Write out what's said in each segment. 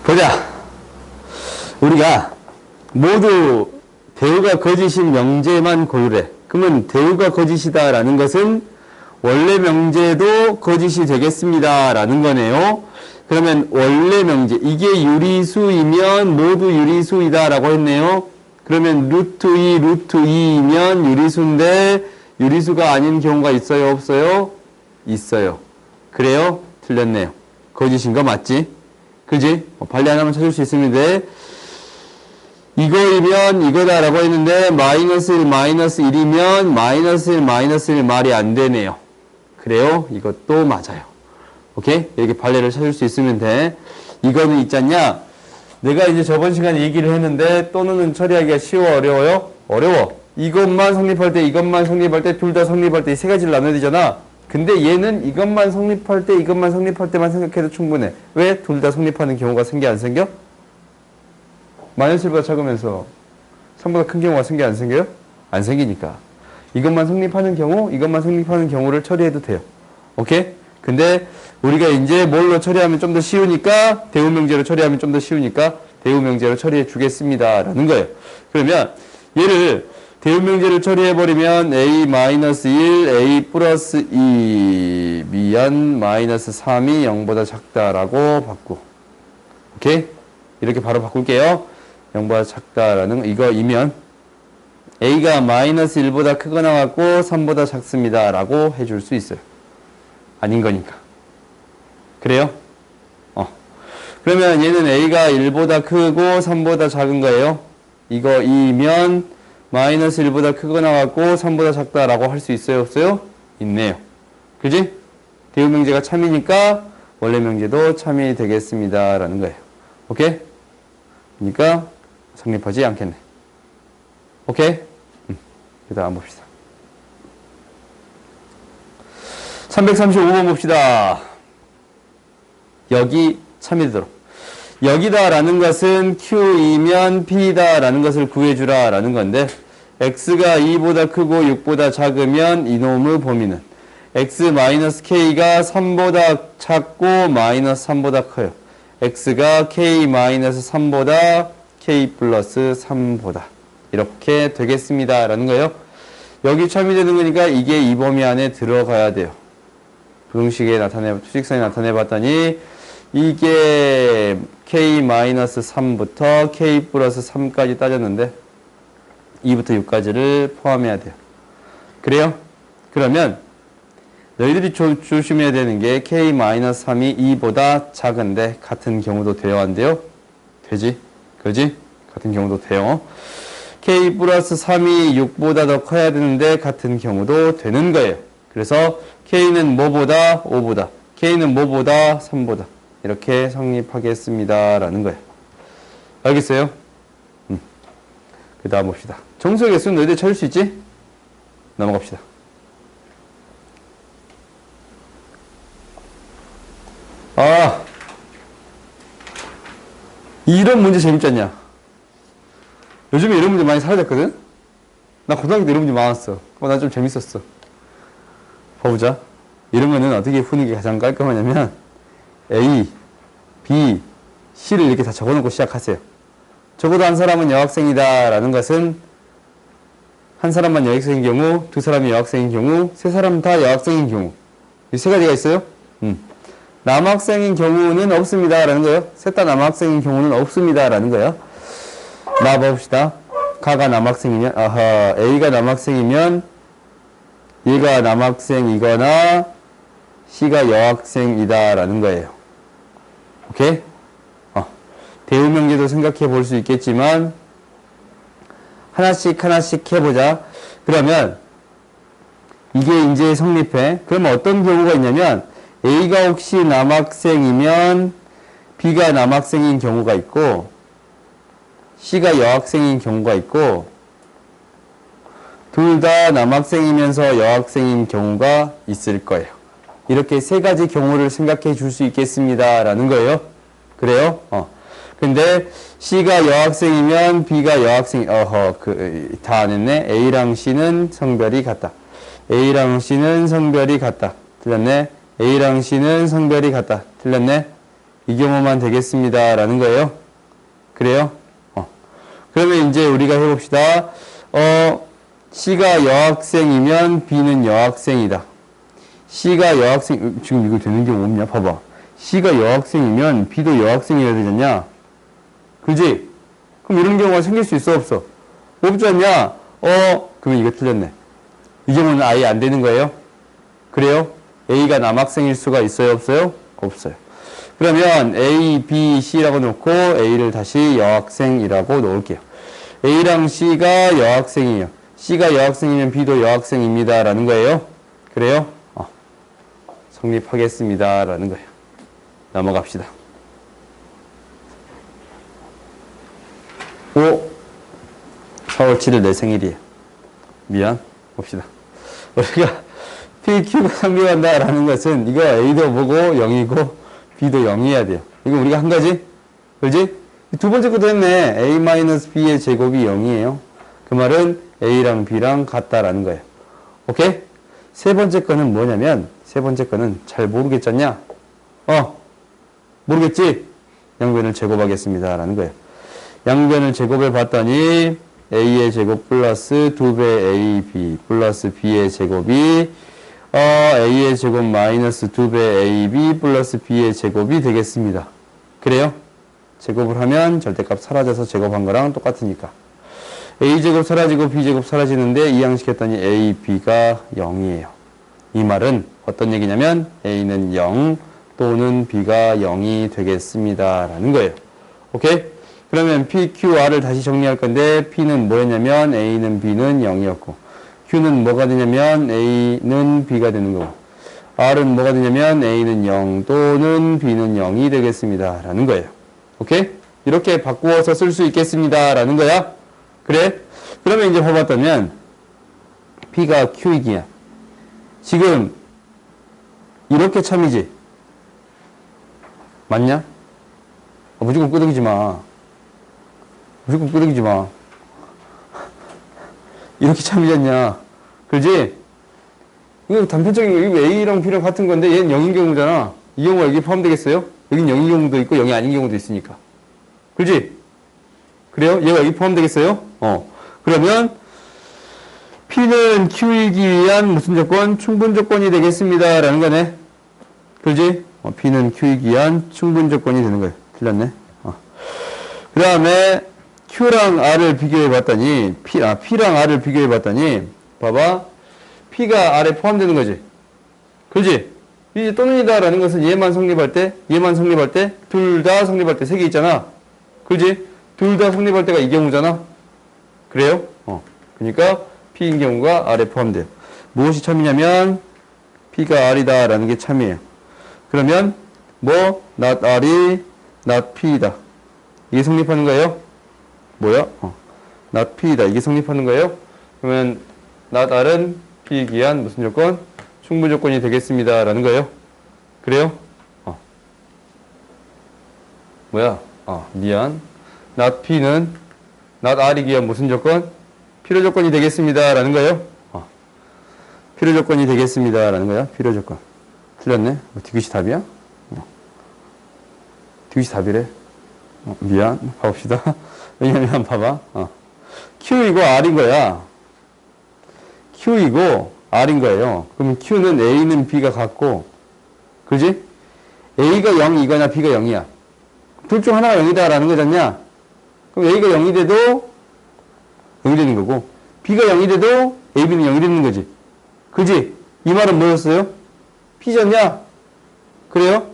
보자. 우리가 모두 대우가 거짓인 명제만 고르래. 그러면 대우가 거짓이다 라는 것은 원래 명제도 거짓이 되겠습니다 라는 거네요. 그러면 원래 명제, 이게 유리수이면 모두 유리수이다 라고 했네요. 그러면 루트 2, 루트 2이면 유리수인데 유리수가 아닌 경우가 있어요, 없어요? 있어요. 그래요? 틀렸네요. 거짓인 거 맞지? 그지? 발리 하나만 찾을 수 있으면 돼. 이거이면 이거다라고 했는데 마이너스 1, 마이너스 1이면 마이너스 1, 마이너스 1 말이 안 되네요. 그래요? 이것도 맞아요. 오케이? 이렇게 발레를 찾을 수 있으면 돼. 이거는 있잖냐? 내가 이제 저번 시간에 얘기를 했는데 또는 처리하기가 쉬워, 어려워요? 어려워. 이것만 성립할 때, 이것만 성립할 때, 둘 다 성립할 때 이 세 가지를 나눠야 되잖아. 근데 얘는 이것만 성립할 때, 이것만 성립할 때만 생각해도 충분해. 왜? 둘 다 성립하는 경우가 생겨, 안 생겨? 마이너스 1보다 작으면서 3보다 큰 경우가 생겨, 안 생겨요? 안 생기니까. 이것만 성립하는 경우, 이것만 성립하는 경우를 처리해도 돼요. 오케이? 근데 우리가 이제 뭘로 처리하면 좀 더 쉬우니까, 대우명제로 처리하면 좀 더 쉬우니까 대우명제로 처리해 주겠습니다 라는 거예요. 그러면 얘를 대우명제를 처리해버리면 a-1, a 플러스 2 미연 마이너스 3이 0보다 작다라고 바꾸고. 오케이? 이렇게 바로 바꿀게요. 0보다 작다라는 이거이면 a가 마이너스 1보다 크거나 같고 3보다 작습니다 라고 해줄 수 있어요. 아닌 거니까. 그래요? 그러면 얘는 a가 1보다 크고 3보다 작은 거예요. 이거이면 마이너스 1보다 크거나 같고 3보다 작다라고 할 수 있어요, 없어요? 있네요. 그지? 대우명제가 참이니까 원래 명제도 참이 되겠습니다 라는 거예요. 오케이? 그러니까 성립하지 않겠네. 오케이? 그 다음 봅시다. 335번 봅시다. 여기 참이 되도록. 여기다 라는 것은 Q이면 P다 라는 것을 구해주라 라는 건데 X가 2보다 크고 6보다 작으면 이놈의 범위는 X-K가 3보다 작고 마이너스 3보다 커요. X가 K-3보다 K 플러스 3보다 이렇게 되겠습니다 라는 거예요. 여기 참이 되는 거니까 이게 이 범위 안에 들어가야 돼요. 부등식에 수직선에 나타내 봤더니 이게 K-3부터 K 플러스 3까지 따졌는데 2부터 6까지를 포함해야 돼요. 그래요? 그러면 너희들이 조심해야 되는 게 K-3이 2보다 작은데 같은 경우도 돼요, 안 돼요? 되지? 그지? 같은 경우도 돼요. K 플러스 3이 6보다 더 커야 되는데 같은 경우도 되는 거예요. 그래서 K는 뭐보다? 5보다. K는 뭐보다? 3보다. 이렇게 성립하겠습니다 라는 거예요. 알겠어요? 그 다음 봅시다. 정수의 개수는 너희들 찾을 수 있지? 넘어갑시다. 이런 문제 재밌지 않냐? 요즘에 이런 문제 많이 사라졌거든? 나 고등학교 때 이런 문제 많았어. 난 좀 재밌었어. 봐보자. 이런 거는 어떻게 푸는 게 가장 깔끔하냐면 A, B, C를 이렇게 다 적어놓고 시작하세요. 적어도 한 사람은 여학생이다 라는 것은 한 사람만 여학생인 경우, 두 사람이 여학생인 경우, 세 사람 다 여학생인 경우 이 세 가지가 있어요. 남학생인 경우는 없습니다 라는 거예요. 셋 다 남학생인 경우는 없습니다 라는 거예요. 나와봅시다. 가가 남학생이면 A가 남학생이면 얘가 남학생이거나 C가 여학생이다 라는 거예요. 오케이? 대우명제도 생각해 볼 수 있겠지만 하나씩 해보자. 그러면 이게 이제 성립해. 그러면 어떤 경우가 있냐면 A가 혹시 남학생이면 B가 남학생인 경우가 있고 C가 여학생인 경우가 있고 둘 다 남학생이면서 여학생인 경우가 있을 거예요. 이렇게 세 가지 경우를 생각해 줄 수 있겠습니다 라는 거예요. 그래요? 근데 C가 여학생이면 B가 여학생, 다 안 했네. A랑 C는 성별이 같다. A랑 C는 성별이 같다. 틀렸네. A랑 C는 성별이 같다. 틀렸네. 이 경우만 되겠습니다. 라는 거예요. 그래요? 그러면 이제 우리가 해봅시다. C가 여학생이면 B는 여학생이다. C가 여학생, 지금 이거 되는 경우 없냐? 봐봐. C가 여학생이면 B도 여학생이어야 되잖냐? 그지? 그럼 이런 경우가 생길 수 있어, 없어? 없지 않냐? 그러면 이거 틀렸네. 이 경우는 아예 안 되는 거예요? 그래요? A가 남학생일 수가 있어요, 없어요? 없어요. 그러면 A, B, C라고 놓고 A를 다시 여학생이라고 놓을게요. A랑 C가 여학생이에요. C가 여학생이면 B도 여학생입니다. 라는 거예요. 그래요? 성립하겠습니다. 라는 거예요. 넘어갑시다. 4월 7일 내 생일이에요. 미안. 봅시다. 우리가 PQ가 성립한다 라는 것은 이거 A도 뭐고 0이고 B도 0이어야 돼요. 이거 우리가 한 가지? 그렇지? 두 번째 것도 했네. A-B의 제곱이 0이에요. 그 말은 A랑 B랑 같다라는 거예요. 오케이? 세 번째 거는 뭐냐면, 세 번째 거는 잘 모르겠잖냐? 모르겠지? 양변을 제곱하겠습니다. 라는 거예요. 양변을 제곱해 봤더니, A의 제곱 플러스 2배 AB 플러스 B의 제곱이, A의 제곱 마이너스 2배 AB 플러스 B의 제곱이 되겠습니다. 그래요? 제곱을 하면 절대값 사라져서 제곱한 거랑 똑같으니까. A제곱 사라지고 B제곱 사라지는데 이항시켰더니 A, B가 0이에요. 이 말은 어떤 얘기냐면 A는 0 또는 B가 0이 되겠습니다. 라는 거예요. 오케이? 그러면 P, Q, R을 다시 정리할 건데 P는 뭐였냐면 A는 B는 0이었고 Q는 뭐가 되냐면 A는 B가 되는 거고 R은 뭐가 되냐면 A는 0 또는 B는 0이 되겠습니다. 라는 거예요. 오케이? 이렇게 바꾸어서 쓸 수 있겠습니다. 라는 거야. 그래? 그러면 이제 봐봤다면 P가 Q이기야. 지금 이렇게 참이지? 맞냐? 무조건 끄덕이지 마. 무조건 끄덕이지 마. 이렇게 참이지 않냐? 그렇지? 이거 단편적인 거, 이거 A랑 B랑 같은 건데 얘는 0인 경우잖아. 이 경우가 여기 포함되겠어요? 여긴 0인 경우도 있고 0이 아닌 경우도 있으니까. 그렇지? 그래요? 얘가 여기 포함되겠어요? 그러면 P는 Q이기 위한 무슨 조건? 충분 조건이 되겠습니다. 라는 거네. 그렇지? P는 Q이기 위한 충분 조건이 되는 거예요. 틀렸네. 그 다음에 Q랑 R을 비교해 봤더니 P랑 R을 비교해 봤더니 봐봐. P가 R에 포함되는 거지. 그렇지? 이제 또는이다 라는 것은 얘만 성립할 때, 둘 다 성립할 때 세 개 있잖아. 그렇지? 둘 다 성립할 때가 이 경우잖아. 그래요? 그러니까 P인 경우가 R에 포함돼요. 무엇이 참이냐면 P가 R이다 라는 게 참이에요. 그러면 뭐 not R이 not P이다. 이게 성립하는 거예요? 뭐야? not P이다. 이게 성립하는 거예요? 그러면 not R은 P에 기한 무슨 조건? 충분 조건이 되겠습니다. 라는 거예요. 그래요? 뭐야? 미안. not P는 not R이 기한 무슨 조건? 필요 조건이 되겠습니다. 라는 거예요. 필요 조건이 되겠습니다. 라는 거야. 필요 조건. 틀렸네. 디귿이 답이야? 디귿이 답이래. 미안. 봐봅시다. 왜냐면 봐봐. Q이고 R인 거야. Q이고 R인 거예요. 그러면 Q는 A는 B가 같고, 그지? A가 0이거나 B가 0이야. 둘 중 하나가 0이다 라는 거잖냐? 그럼 A가 0이 돼도 0이 되는 거고, B가 0이 돼도 A, B는 0이 되는 거지. 그지? 이 말은 뭐였어요? P잖냐? 그래요?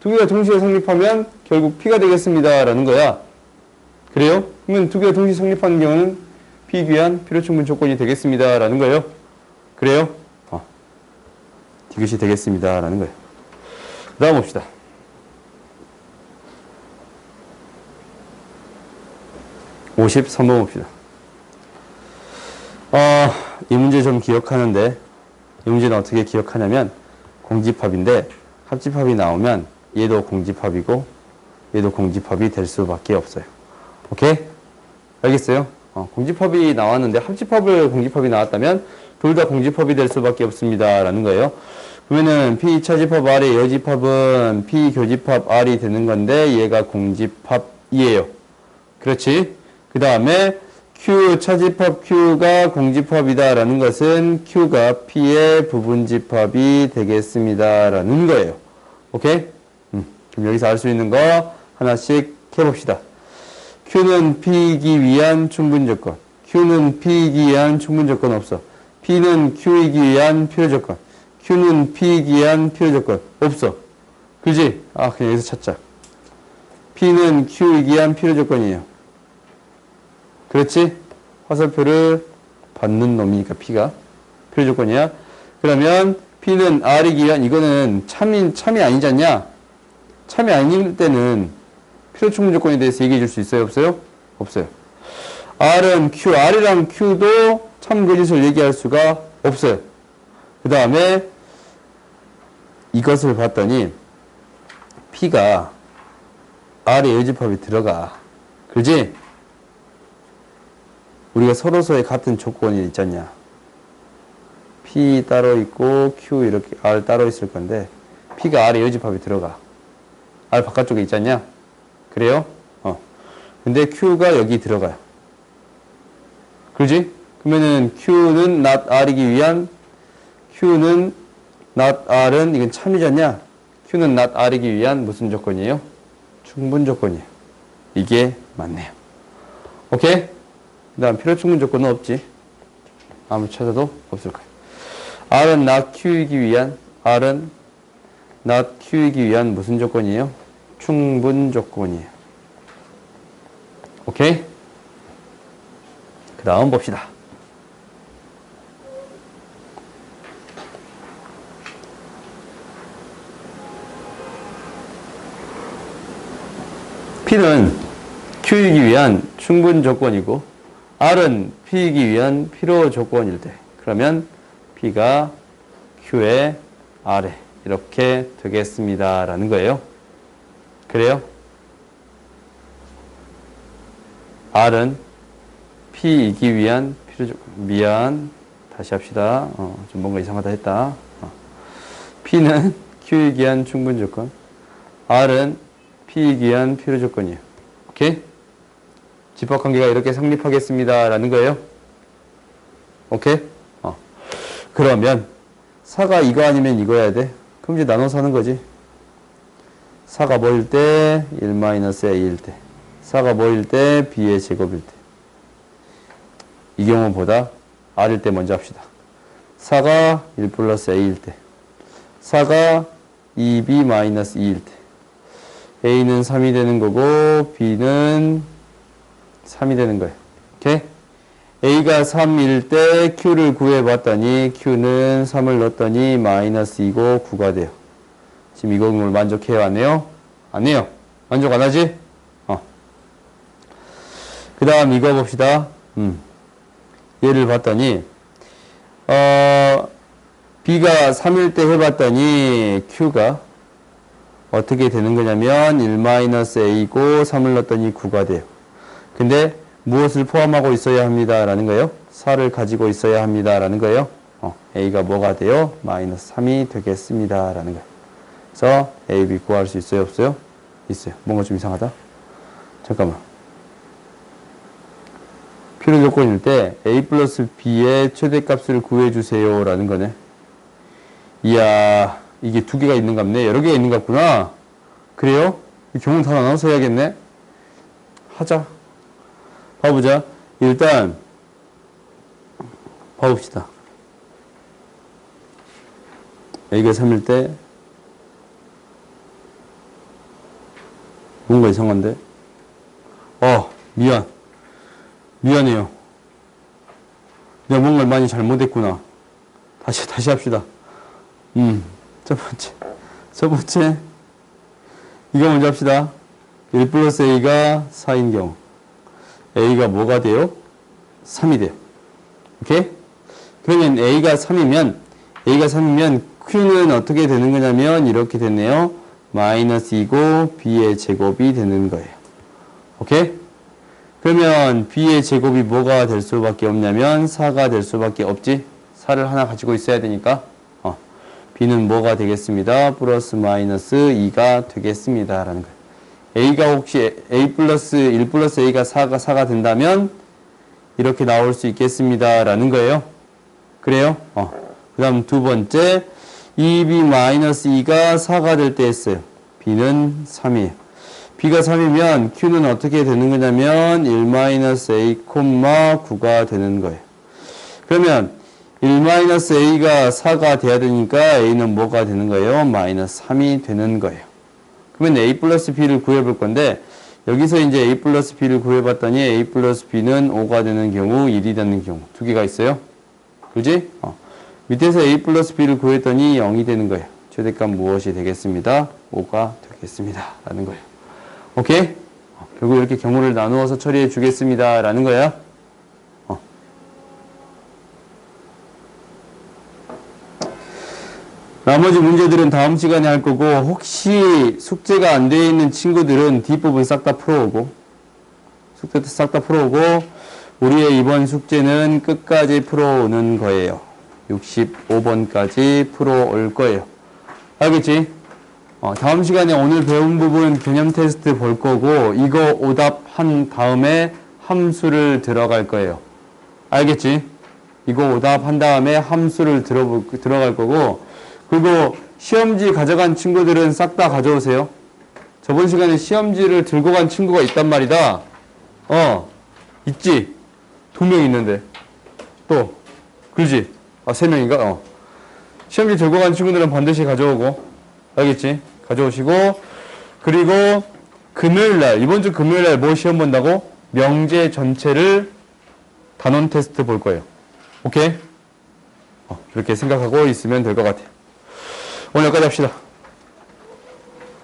두 개가 동시에 성립하면 결국 P가 되겠습니다. 라는 거야. 그래요? 그러면 두 개가 동시에 성립하는 경우는 P 귀한 필요 충분 조건이 되겠습니다. 라는 거예요. 그래요? 디귿이 되겠습니다. 라는 거예요. 그 다음 봅시다. (53번) 봅시다. 이 문제 좀 기억하는데, 이 문제는 어떻게 기억하냐면, 공집합인데, 합집합이 나오면, 얘도 공집합이고, 얘도 공집합이 될 수밖에 없어요. 오케이? 알겠어요? 공집합이 나왔는데, 합집합을 공집합이 나왔다면, 둘 다 공집합이 될 수밖에 없습니다. 라는 거예요. 그러면은 P 차집합 R의 여집합은 P 교집합 R이 되는 건데 얘가 공집합이에요. 그렇지? 그 다음에 Q 차집합 Q가 공집합이다 라는 것은 Q가 P의 부분집합이 되겠습니다 라는 거예요. 오케이? 그럼 여기서 알 수 있는 거 하나씩 해봅시다. Q는 P이기 위한 충분조건. Q는 P이기 위한 충분조건 없어. P는 Q이기 위한 필요조건. Q는 P이기 위한 필요조건 없어. 그지? 아, 그냥 여기서 찾자. P는 Q이기 위한 필요조건이에요. 그렇지? 화살표를 받는 놈이니까 P가 필요조건이야. 그러면 P는 R이기 위한, 이거는 참이 아니지 않냐? 참이 아닐 때는 필요충분조건에 대해서 얘기해 줄 수 있어요? 없어요? 없어요. R은 Q, R이랑 Q도 참거짓을 얘기할 수가 없어요. 그 다음에 이것을 봤더니 P가 R의 여집합이 들어가. 그지? 우리가 서로서의 같은 조건이 있잖냐. P 따로 있고 Q 이렇게 R 따로 있을 건데 P가 R의 여집합이 들어가. R 바깥쪽에 있잖냐. 그래요? 근데 Q가 여기 들어가요. 그지? 그러면은 Q는 not R이기 위한 Q는 not R은 이건 참이잖냐? Q는 not R이기 위한 무슨 조건이에요? 충분 조건이에요. 이게 맞네요. 오케이? 그 다음 필요 충분 조건은 없지. 아무리 찾아도 없을 거예요. R은 not Q이기 위한 R은 not Q이기 위한 무슨 조건이에요? 충분 조건이에요. 오케이? 그 다음 봅시다. P는 Q이기 위한 충분 조건이고 R은 P이기 위한 필요 조건일 때 그러면 P가 Q의 R에 이렇게 되겠습니다 라는 거예요. 그래요? R은 P이기 위한 필요 조건. 미안. 다시 합시다. 좀 뭔가 이상하다 했다. P는 Q이기 위한 충분 조건. R은 P이기 위한 필요 조건이에요. 오케이? 집합관계가 이렇게 성립하겠습니다 라는 거예요. 오케이? 그러면 4가 이거 아니면 이거야 돼? 그럼 이제 나눠서 하는 거지. 4가 뭐일 때? 1-a일 때. 4가 뭐일 때? b의 제곱일 때. 이 경우보다 r일 때 먼저 합시다. 4가 1 플러스 a일 때. 4가 2b-2일 때. a는 3이 되는 거고 b는 3이 되는 거예요. 오케이? a가 3일 때 q를 구해봤더니 q는 3을 넣었더니 마이너스 2고 9가 돼요. 지금 이거 만족해요? 안 해요? 안 해요. 만족 안 하지? 그 다음 이거 봅시다. 얘를 봤더니 b가 3일 때 해봤더니 q가 어떻게 되는 거냐면 1-a고 3을 넣었더니 9가 돼요. 근데 무엇을 포함하고 있어야 합니다 라는 거예요? 4를 가지고 있어야 합니다 라는 거예요. a가 뭐가 돼요? 마이너스 3이 되겠습니다 라는 거예요. 그래서 a, b 구할 수 있어요? 없어요? 있어요. 뭔가 좀 이상하다. 잠깐만. 필요 조건일 때 a 플러스 b의 최대값을 구해주세요 라는 거네. 이야, 이게 두 개가 있는 것 같네. 여러 개가 있는 것 같구나. 그래요? 이 경우는 다 나눠서 해야겠네. 하자. 봐보자. 일단 봐봅시다. a가 3일 때 뭔가 이상한데? 미안해요. 내가 뭔가를 많이 잘못했구나. 다시 합시다. 첫 번째. 이거 먼저 합시다. 1 플러스 a가 4인 경우. a가 뭐가 돼요? 3이 돼요. 오케이? 그러면 a가 3이면 q는 어떻게 되는 거냐면 이렇게 됐네요. 마이너스 2고 b의 제곱이 되는 거예요. 오케이? 그러면 b의 제곱이 뭐가 될 수밖에 없냐면 4가 될 수밖에 없지. 4를 하나 가지고 있어야 되니까. B는 뭐가 되겠습니다. 플러스 마이너스 2가 되겠습니다. 라는 거예요. A가 혹시 A 플러스 1 플러스 A가 4가 된다면 이렇게 나올 수 있겠습니다. 라는 거예요. 그래요? 그 다음 두 번째 2B 마이너스 2가 4가 될 때 했어요. B는 3이에요. B가 3이면 Q는 어떻게 되는 거냐면 1 마이너스 A, 9가 되는 거예요. 그러면 1 마이너스 A가 4가 돼야 되니까 A는 뭐가 되는 거예요? 마이너스 3이 되는 거예요. 그러면 A 플러스 B를 구해볼 건데 여기서 이제 A 플러스 B를 구해봤더니 A 플러스 B는 5가 되는 경우, 1이 되는 경우 두 개가 있어요. 그지? 밑에서 A 플러스 B를 구했더니 0이 되는 거예요. 최대값 무엇이 되겠습니다? 5가 되겠습니다. 라는 거예요. 오케이? 결국 이렇게 경우를 나누어서 처리해 주겠습니다. 라는 거야. 나머지 문제들은 다음 시간에 할 거고, 혹시 숙제가 안 되어 있는 친구들은 뒷부분 싹 다 풀어오고, 숙제도 싹 다 풀어오고, 우리의 이번 숙제는 끝까지 풀어오는 거예요. 65번까지 풀어올 거예요. 알겠지? 다음 시간에 오늘 배운 부분 개념 테스트 볼 거고, 이거 오답한 다음에 함수를 들어갈 거예요. 알겠지? 이거 오답한 다음에 함수를 들어갈 거고, 그리고 시험지 가져간 친구들은 싹 다 가져오세요. 저번 시간에 시험지를 들고 간 친구가 있단 말이다. 있지? 2명 있는데. 또, 그지? 3명인가? 시험지 들고 간 친구들은 반드시 가져오고. 알겠지? 가져오시고. 그리고 금요일날, 이번 주 금요일날 뭐 시험 본다고? 명제 전체를 단원 테스트 볼 거예요. 오케이? 그렇게 생각하고 있으면 될 것 같아요. 오늘 여기까지 합시다.